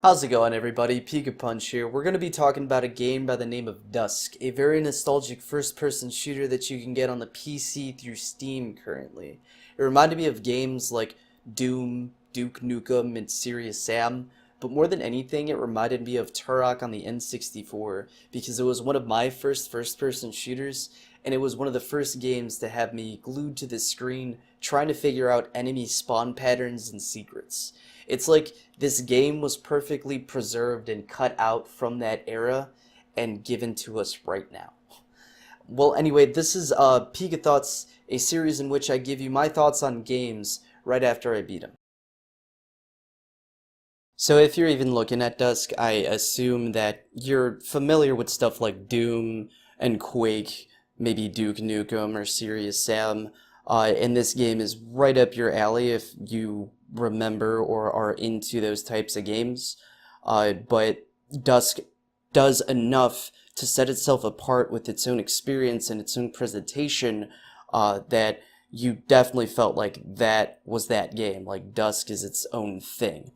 How's it going, everybody? PikaPunch here. We're going to be talking about a game by the name of Dusk, a very nostalgic first-person shooter that you can get on the PC through Steam currently. It reminded me of games like Doom, Duke Nukem, and Serious Sam, but more than anything, it reminded me of Turok on the N64 because it was one of my first-person shooters, and it was one of the first games to have me glued to the screen trying to figure out enemy spawn patterns and secrets. It's like this game was perfectly preserved and cut out from that era and given to us right now. Well, anyway, this is Pika Thoughts, a series in which I give you my thoughts on games right after I beat them. So if you're even looking at Dusk, I assume that you're familiar with stuff like Doom and Quake, maybe Duke Nukem or Serious Sam, and this game is right up your alley if you remember or are into those types of games. But Dusk does enough to set itself apart with its own experience and its own presentation that you definitely felt like that was that game, like Dusk is its own thing.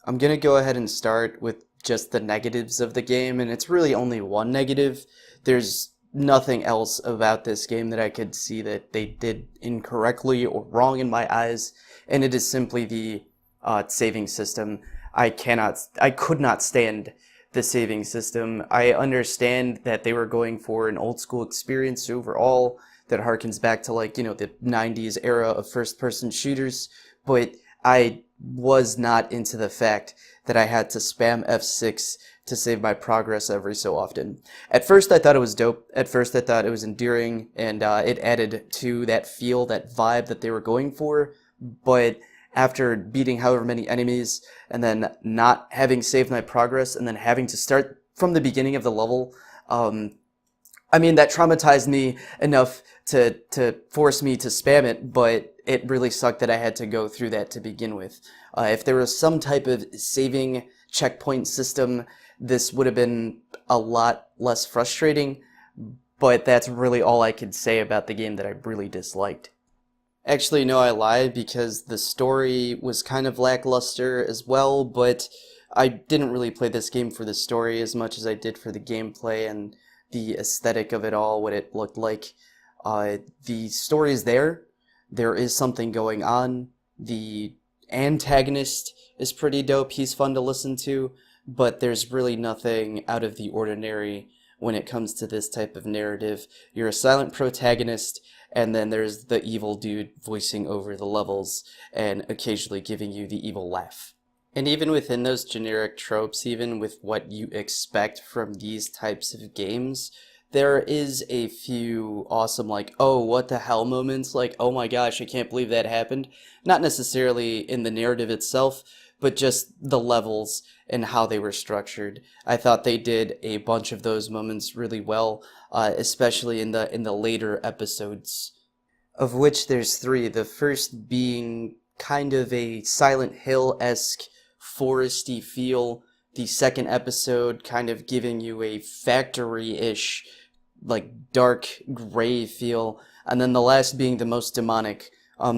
I'm gonna go ahead and start with just the negatives of the game, and it's really only one negative. There's nothing else about this game that I could see that they did incorrectly or wrong in my eyes, and it is simply the saving system. I could not stand the saving system. I understand that they were going for an old school experience overall that harkens back to the 90s era of first person shooters, but I was not into the fact that I had to spam F6 to save my progress every so often. At first I thought it was dope. At first I thought it was endearing, and it added to that feel, that vibe that they were going for, but after beating however many enemies and then not having saved my progress and then having to start from the beginning of the level, that traumatized me enough to force me to spam it, but it really sucked that I had to go through that to begin with. If there was some type of saving checkpoint system, this would have been a lot less frustrating, but that's really all I could say about the game that I really disliked. Actually, no, I lied because the story was kind of lackluster as well, but I didn't really play this game for the story as much as I did for the gameplay and the aesthetic of it all, what it looked like. The story is there. There is something going on. The antagonist is pretty dope. He's fun to listen to, but there's really nothing out of the ordinary when it comes to this type of narrative. You're a silent protagonist, and then there's the evil dude voicing over the levels and occasionally giving you the evil laugh. And even within those generic tropes, even with what you expect from these types of games, there is a few awesome, oh, what the hell moments, oh my gosh, I can't believe that happened. Not necessarily in the narrative itself, but just the levels and how they were structured. I thought they did a bunch of those moments really well, especially in the later episodes, of which there's three. The first being kind of a Silent Hill-esque foresty feel. The second episode kind of giving you a factory-ish, dark gray feel, and then the last being the most demonic.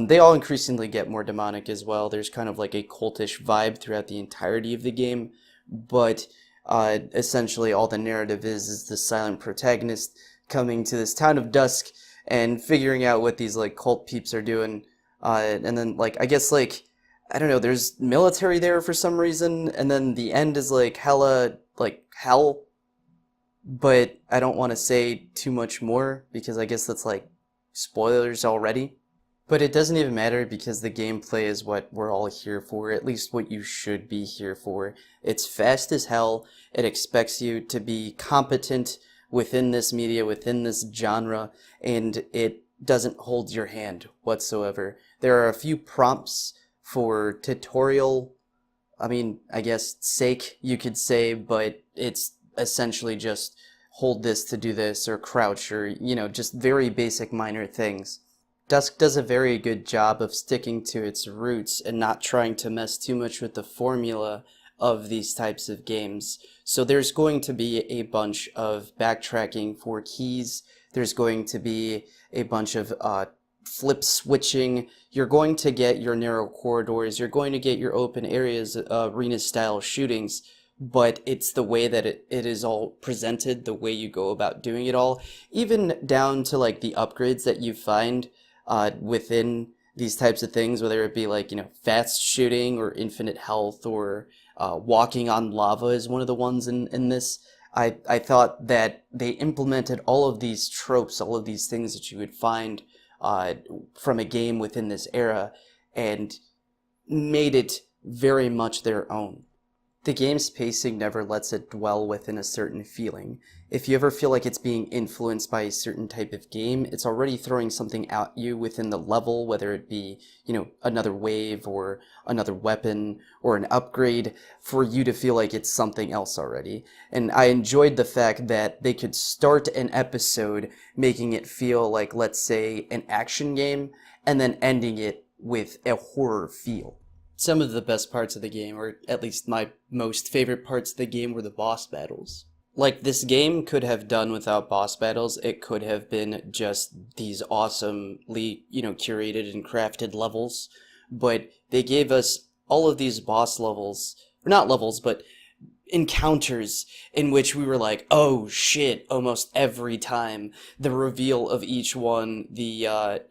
They all increasingly get more demonic as well. There's kind of like a cultish vibe throughout the entirety of the game, but essentially all the narrative is the silent protagonist coming to this town of Dusk and figuring out what these cult peeps are doing, and then I guess I don't know, there's military there for some reason, and then the end is hella hell, but I don't want to say too much more because I guess that's spoilers already. But it doesn't even matter because the gameplay is what we're all here for, at least what you should be here for. It's fast as hell, it expects you to be competent within this media, within this genre, and it doesn't hold your hand whatsoever. There are a few prompts for tutorial, I guess sake, you could say, but it's essentially just hold this to do this, or crouch, or, just very basic minor things. Dusk does a very good job of sticking to its roots and not trying to mess too much with the formula of these types of games. So there's going to be a bunch of backtracking for keys. There's going to be a bunch of flip switching. You're going to get your narrow corridors. You're going to get your open areas, arena style shootings. but it's the way that it is all presented, the way you go about doing it all, even down to like the upgrades that you find within these types of things, whether it be like, fast shooting or infinite health or walking on lava is one of the ones in this. I thought that they implemented all of these tropes, all of these things that you would find from a game within this era, and made it very much their own. The game's pacing never lets it dwell within a certain feeling. If you ever feel like it's being influenced by a certain type of game, it's already throwing something at you within the level, whether it be, another wave or another weapon or an upgrade, for you to feel like it's something else already. And I enjoyed the fact that they could start an episode making it feel like, let's say, an action game, and then ending it with a horror feel. Some of the best parts of the game, or at least my most favorite parts of the game, were the boss battles. Like, this game could have done without boss battles. It could have been just these awesomely, curated and crafted levels. But they gave us all of these boss levels, or not levels, but encounters in which we were like, oh shit, almost every time. The reveal of each one, the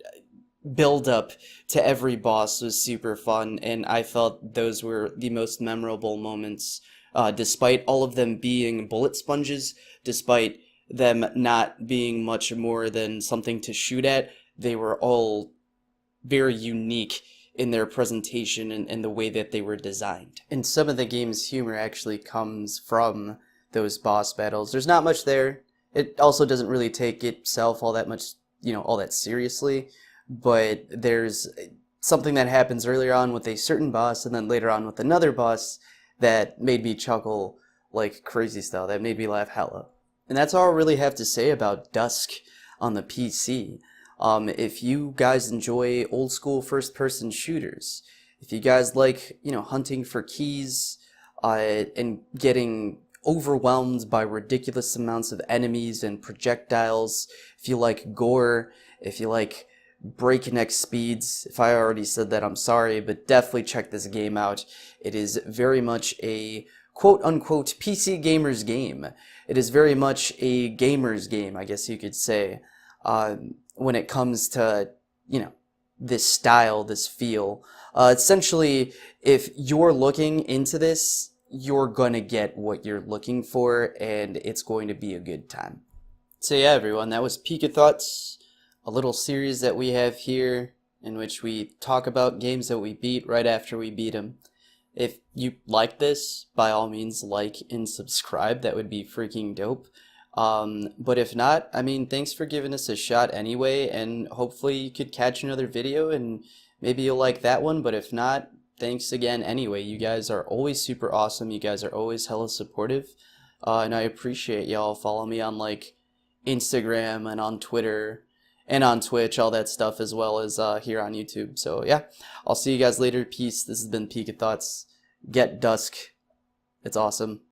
build up to every boss was super fun, and I felt those were the most memorable moments, despite all of them being bullet sponges, despite them not being much more than something to shoot at. They were all very unique in their presentation and the way that they were designed. And some of the game's humor actually comes from those boss battles. There's not much there. It also doesn't really take itself all that much, all that seriously. But there's something that happens earlier on with a certain boss and then later on with another boss that made me chuckle like crazy style, that made me laugh hella. And that's all I really have to say about Dusk on the PC. If you guys enjoy old school first person shooters, if you guys like, hunting for keys and getting overwhelmed by ridiculous amounts of enemies and projectiles, if you like gore, if you like breakneck speeds. If I already said that, I'm sorry, but definitely check this game out. It is very much a quote-unquote PC gamer's game. It is very much a gamer's game, I guess you could say, when it comes to, this style, this feel. Essentially, if you're looking into this, you're gonna get what you're looking for, and it's going to be a good time. So yeah, everyone, that was Pika Thoughts, a little series that we have here in which we talk about games that we beat right after we beat them. If you like this, by all means like and subscribe. That would be freaking dope. But if not, thanks for giving us a shot anyway, and hopefully you could catch another video and maybe you'll like that one. But if not, thanks again anyway. You guys are always super awesome. You guys are always hella supportive, and I appreciate y'all. Follow me on like Instagram and on Twitter and on Twitch, all that stuff, as well as here on YouTube. So yeah, I'll see you guys later. Peace. This has been Pika Thoughts. Get Dusk. It's awesome.